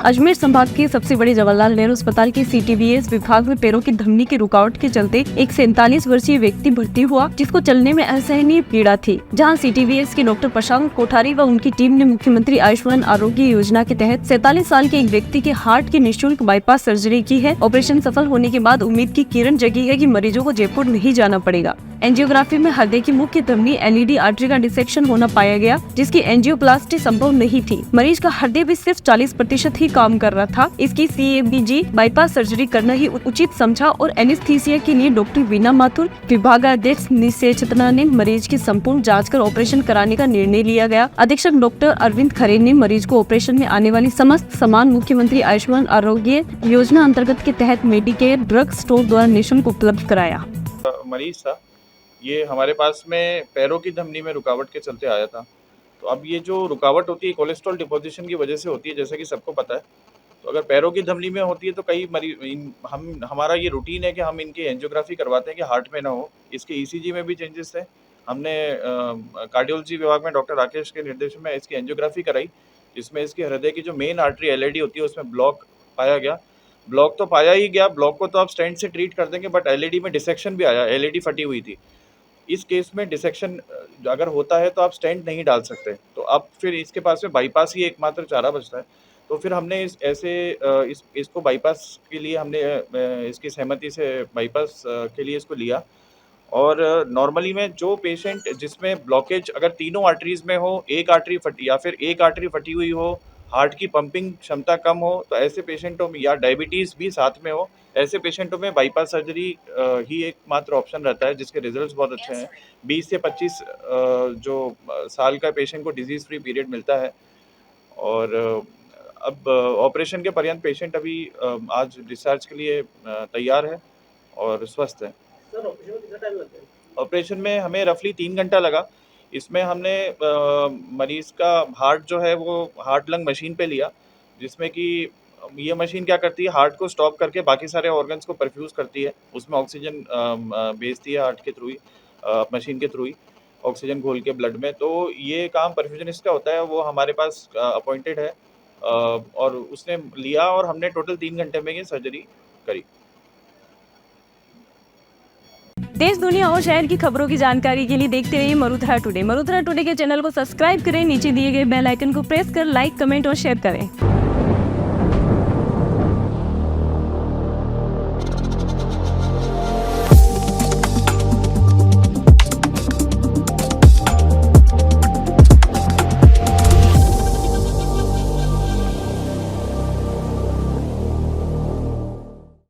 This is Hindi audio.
अजमेर संभाग के सबसे बड़े जवाहरलाल नेहरू अस्पताल के CTVS विभाग में पैरों की धमनी की रुकावट के चलते एक 47 वर्षीय व्यक्ति भर्ती हुआ, जिसको चलने में असहनीय पीड़ा थी। जहां CTVS के डॉक्टर प्रशांत कोठारी व उनकी टीम ने मुख्यमंत्री आयुष्मान आरोग्य योजना के तहत 47 साल के एक व्यक्ति के हार्ट की निःशुल्क बाईपास सर्जरी की है। ऑपरेशन सफल होने के बाद उम्मीद की किरण जगी है कि मरीजों को जयपुर नहीं जाना पड़ेगा। एंजियोग्राफी में हृदय की मुख्य धमनी LED आर्टरी का डिसेक्शन होना पाया गया, जिसकी एंजियोप्लास्टी संभव नहीं थी। मरीज का हृदय भी सिर्फ 40% ही काम कर रहा था। इसकी CABG बाईपास सर्जरी करना ही उचित समझा और एनेस्थीसिया के लिए डॉक्टर वीना माथुर, विभागाध्यक्ष निश्चेतना ने मरीज की संपूर्ण जांच कर ऑपरेशन कराने का निर्णय लिया गया। अधीक्षक डॉक्टर अरविंद खरे ने मरीज को ऑपरेशन में आने वाली समस्त सामान मुख्यमंत्री आयुष्मान आरोग्य योजना अंतर्गत के तहत मेडिकेयर ड्रग स्टोर द्वारा निःशुल्क उपलब्ध कराया। मरीज था, ये हमारे पास में पैरों की धमनी में रुकावट के चलते आया था। तो अब ये जो रुकावट होती है कोलेस्ट्रॉल डिपोजिशन की वजह से होती है, जैसा कि सबको पता है। तो अगर पैरों की धमनी में होती है तो कई मरीज हमारा ये रूटीन है कि हम इनकी एंजियोग्राफी करवाते हैं कि हार्ट में ना हो। इसके ECG में भी चेंजेस है। हमने कार्डियोलॉजी विभाग में डॉक्टर राकेश के निर्देशन में इसकी एंजियोग्राफी कराई, जिसमें इसके हृदय की जो मेन आर्टरी LED होती है उसमें ब्लॉक पाया गया। ब्लॉक तो पाया ही गया, ब्लॉक को तो आप स्टेंट से ट्रीट कर देंगे, बट LED में डिसेक्शन भी आया, LED फटी हुई थी। इस केस में डिसेक्शन अगर होता है तो आप स्टेंट नहीं डाल सकते, तो अब फिर इसके पास में बाईपास ही एकमात्र चारा बचता है। तो फिर हमने इसको बाईपास के लिए हमने इसकी सहमति से बाईपास के लिए इसको लिया। और नॉर्मली में जो पेशेंट जिसमें ब्लॉकेज अगर तीनों आर्टरीज में हो, एक आर्टरी फटी या फिर एक आर्टरी फटी हुई हो, हार्ट की पंपिंग क्षमता कम हो, तो ऐसे पेशेंटों में या डायबिटीज़ भी साथ में हो, ऐसे पेशेंटों में बाईपास सर्जरी ही एकमात्र ऑप्शन रहता है, जिसके रिजल्ट्स बहुत अच्छे हैं। 20 से 25 साल का पेशेंट को डिजीज़ फ्री पीरियड मिलता है। और अब ऑपरेशन के पर्यंत पेशेंट अभी आज डिस्चार्ज के लिए तैयार है और स्वस्थ है। सर, ऑपरेशन में कितना टाइम लगता है? ऑपरेशन में हमें रफली 3 घंटा लगा। इसमें हमने मरीज़ का हार्ट जो है वो हार्ट लंग मशीन पे लिया, जिसमें कि ये मशीन क्या करती है, हार्ट को स्टॉप करके बाकी सारे ऑर्गन्स को परफ्यूज़ करती है। उसमें ऑक्सीजन भेजती है हार्ट के थ्रू ही, मशीन के थ्रू ही ऑक्सीजन घोल के ब्लड में। तो ये काम परफ्यूजनिस्ट का होता है, वो हमारे पास अपॉइंटेड है और उसने लिया और हमने टोटल 3 घंटे में ये सर्जरी करी। देश, दुनिया और शहर की खबरों की जानकारी के लिए देखते रहिए मरुधरा टुडे। मरुधरा टुडे के चैनल को सब्सक्राइब करें, नीचे दिए गए बेल आइकन को प्रेस कर लाइक, कमेंट और शेयर करें।